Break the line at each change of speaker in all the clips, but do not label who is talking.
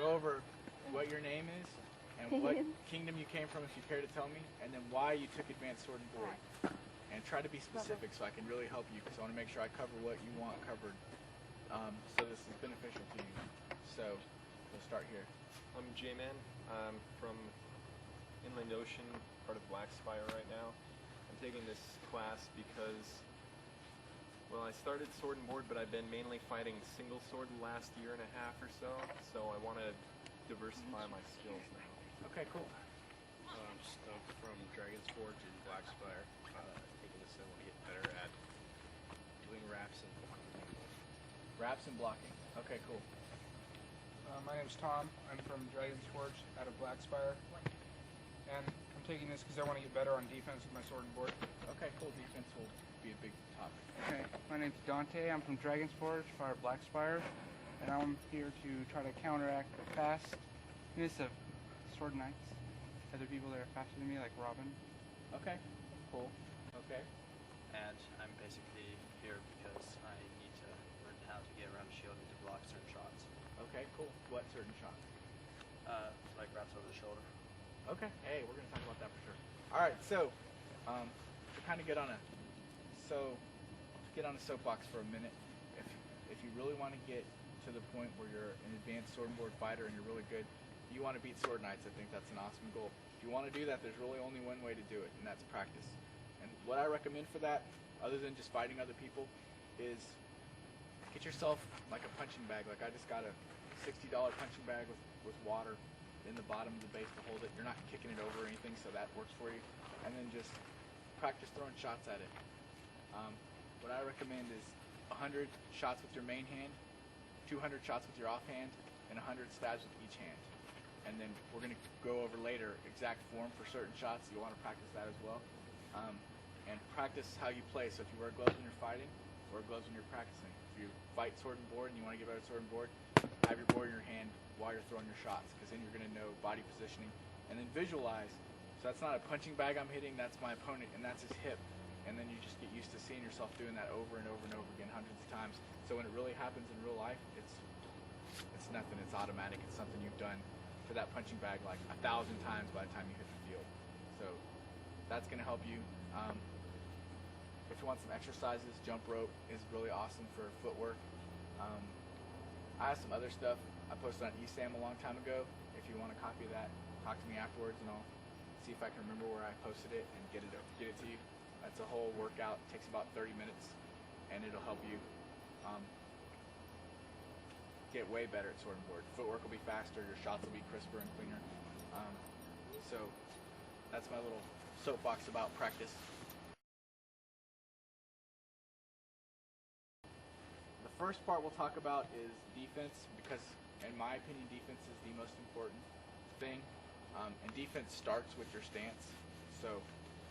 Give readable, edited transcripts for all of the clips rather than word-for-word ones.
go over what your name is and what kingdom you came from, if you care to tell me, and then why you took advanced sword and board. And try to be specific so I can really help you, because I want to make sure I cover what you want covered, so this is beneficial to you. So we'll start here.
I'm J-Man. I'm from Inland Ocean, part of Black Spire right now. I'm taking this class because, well, I started sword and board, but I've been mainly fighting single sword the last year and a half or so, so I want to diversify my skills now.
Okay, cool.
I'm Stoked from Dragon's Forge in Black Spire. Taking this, I want to get better at doing wraps and blocking.
Wraps and blocking. Okay, cool.
My name's Tom. I'm from Dragon's Forge out of Black Spire. And I'm taking this because I want to get better on defense with my sword and board.
Okay, cool. Defense will be a big topic.
Okay, my name's Dante. I'm from Dragon's Forge, out of Black Spire. And I'm here to try to counteract the fastness of sword knights. Other people that are faster than me, like Robin.
Okay, cool. Okay.
And I'm basically here because I need to learn how to get around a shield and to block certain shots.
Okay, cool. What certain shots?
Like wraps over the shoulder.
Okay. Hey, we're gonna talk about that for sure. All right. So, to kind of get on a soapbox for a minute. If you really want to get to the point where you're an advanced sword and board fighter and you're really good, you want to beat sword knights. I think that's an awesome goal. If you want to do that, there's really only one way to do it, and that's practice. And what I recommend for that, other than just fighting other people, is get yourself like a punching bag. Like I just got a $60 punching bag with water in the bottom of the base to hold it. You're not kicking it over or anything, so that works for you. And then just practice throwing shots at it. What I recommend is 100 shots with your main hand, 200 shots with your offhand, and 100 stabs with each hand. And then we're going to go over later exact form for certain shots. You want to practice that as well. And practice how you play. So if you wear gloves when you're fighting, wear gloves when you're practicing. If you fight sword and board and you want to get better at sword and board, have your board in your hand while you're throwing your shots, because then you're going to know body positioning. And then visualize. So that's not a punching bag I'm hitting, that's my opponent, and that's his hip. And then you just get used to seeing yourself doing that over and over and over again hundreds of times. So when it really happens in real life, it's nothing, it's automatic, it's something you've done for that punching bag like 1,000 times by the time you hit the field. So that's going to help you. If you want some exercises, jump rope is really awesome for footwork. I have some other stuff I posted on eSam a long time ago. If you want a copy of that, talk to me afterwards and I'll see if I can remember where I posted it and get it to you. That's a whole workout. It takes about 30 minutes and it'll help you get way better at sword and board. Footwork will be faster, your shots will be crisper and cleaner. So that's my little soapbox about practice. The first part we'll talk about is defense, because in my opinion defense is the most important thing, and defense starts with your stance. So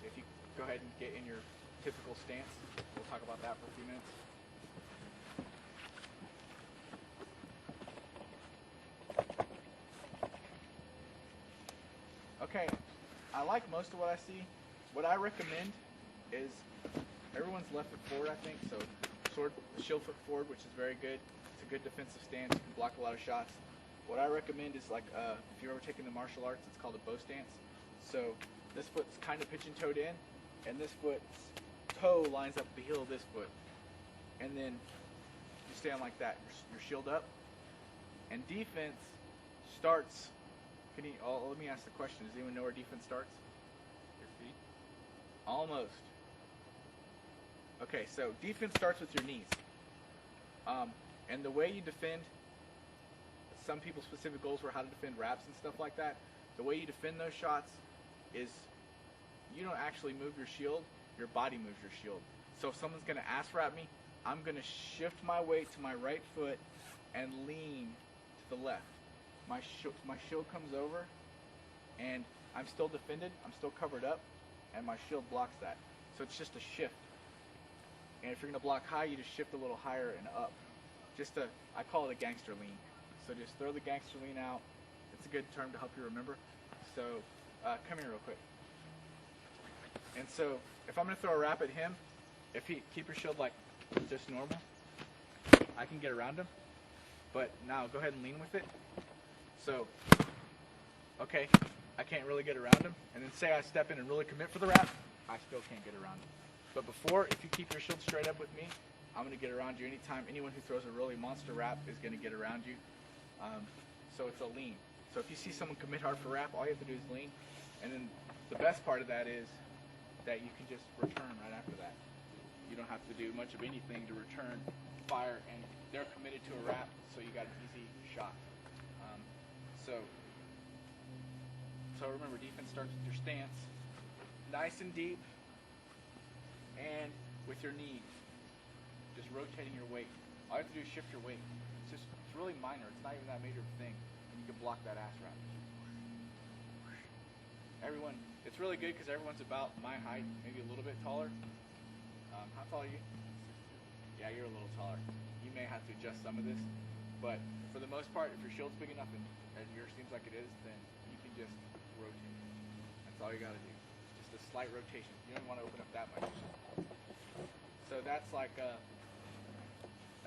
if you go ahead and get in your typical stance, we'll talk about that for a few minutes. Okay, I like most of what I see. What I recommend is everyone's left foot forward, I think, so shield foot forward, which is very good. It's a good defensive stance. You can block a lot of shots. What I recommend is like, if you've ever taken the martial arts, it's called a bow stance. So this foot's kind of pigeon-toed in, and this foot's toe lines up the heel of this foot. And then you stand like that, your shield up. And defense starts, let me ask the question, does anyone know where defense starts? Your feet? Almost. Okay, so defense starts with your knees. And the way you defend, some people's specific goals were how to defend wraps and stuff like that. The way you defend those shots is you don't actually move your shield, your body moves your shield. So if someone's going to ass wrap me, I'm going to shift my weight to my right foot and lean to the left. My shield comes over, and I'm still defended, I'm still covered up, and my shield blocks that. So it's just a shift. And if you're going to block high, you just shift a little higher and up. I call it a gangster lean. So just throw the gangster lean out. It's a good term to help you remember. So come here real quick. And so if I'm going to throw a wrap at him, keep your shield like just normal, I can get around him. But now go ahead and lean with it. So, okay, I can't really get around him. And then say I step in and really commit for the wrap, I still can't get around him. But before, if you keep your shield straight up with me, I'm going to get around you anytime. Anyone who throws a really monster wrap is going to get around you. So it's a lean. So if you see someone commit hard for wrap, all you have to do is lean. And then the best part of that is that you can just return right after that. You don't have to do much of anything to return fire, and they're committed to a wrap, so you got an easy shot. So remember, defense starts with your stance, nice and deep, and with your knee, just rotating your weight. All you have to do is shift your weight. It's really minor. It's not even that major of a thing, and you can block that ass wrap. Everyone, it's really good because everyone's about my height, maybe a little bit taller. How tall are you? Yeah, you're a little taller. You may have to adjust some of this, but for the most part, if your shield's big enough and yours seems like it is, then you can just rotate. That's all you got to do. Just a slight rotation. You don't want to open up that much. So that's like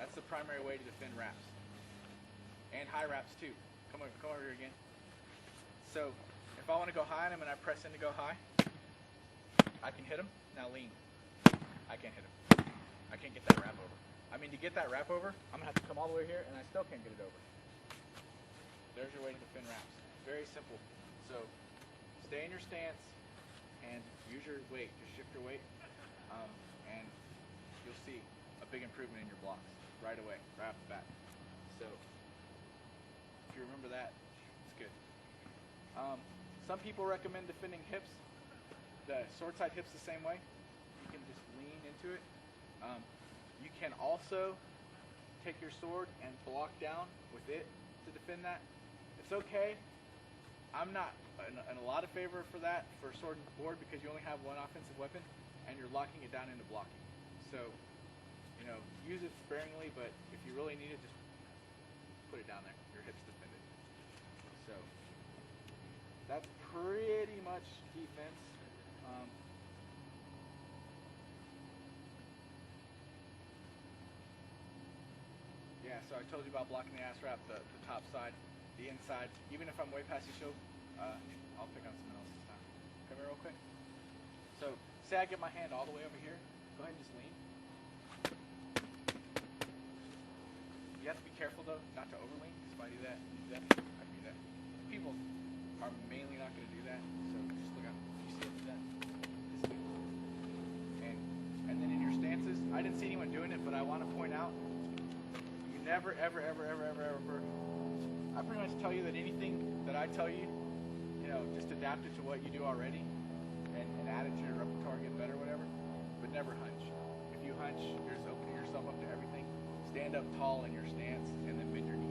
that's the primary way to defend wraps and high wraps too. Come over here again. So if I want to go high on him and I press in to go high, I can hit him. Now lean. I can't hit him. I can't get that wrap over. I mean, to get that wrap over, I'm going to have to come all the way here, and I still can't get it over. There's your way to defend wraps. Very simple. So stay in your stance and use your weight. Just shift your weight, and you'll see a big improvement in your blocks right away, right off the bat. So if you remember that, it's good. Some people recommend defending hips. The sword side hips the same way. You can just lean into it. You can also take your sword and block down with it to defend that. It's okay. I'm not in a lot of favor for that for sword and board because you only have one offensive weapon and you're locking it down into blocking. So, use it sparingly, but if you really need it, just put it down there. Your hips defended. So, that's pretty much defense. Yeah, so I told you about blocking the ass wrap, the top side, the inside. Even if I'm way past your shield, I'll pick on someone else this time. Come here real quick. So, say I get my hand all the way over here. Go ahead and just lean. You have to be careful, though, not to overlean, because if I do that, I can do that. People are mainly not going to do that, so just look out. You see it do that? Just do it. And then in your stances, I didn't see anyone doing it, but I want to point out, you never, ever, I pretty much tell you that anything that I tell you, just adapt it to what you do already and add it to your repertoire, get better, whatever, but never hunch. If you hunch, you're just opening yourself up to everything. Stand up tall in your stance and then bend your knee.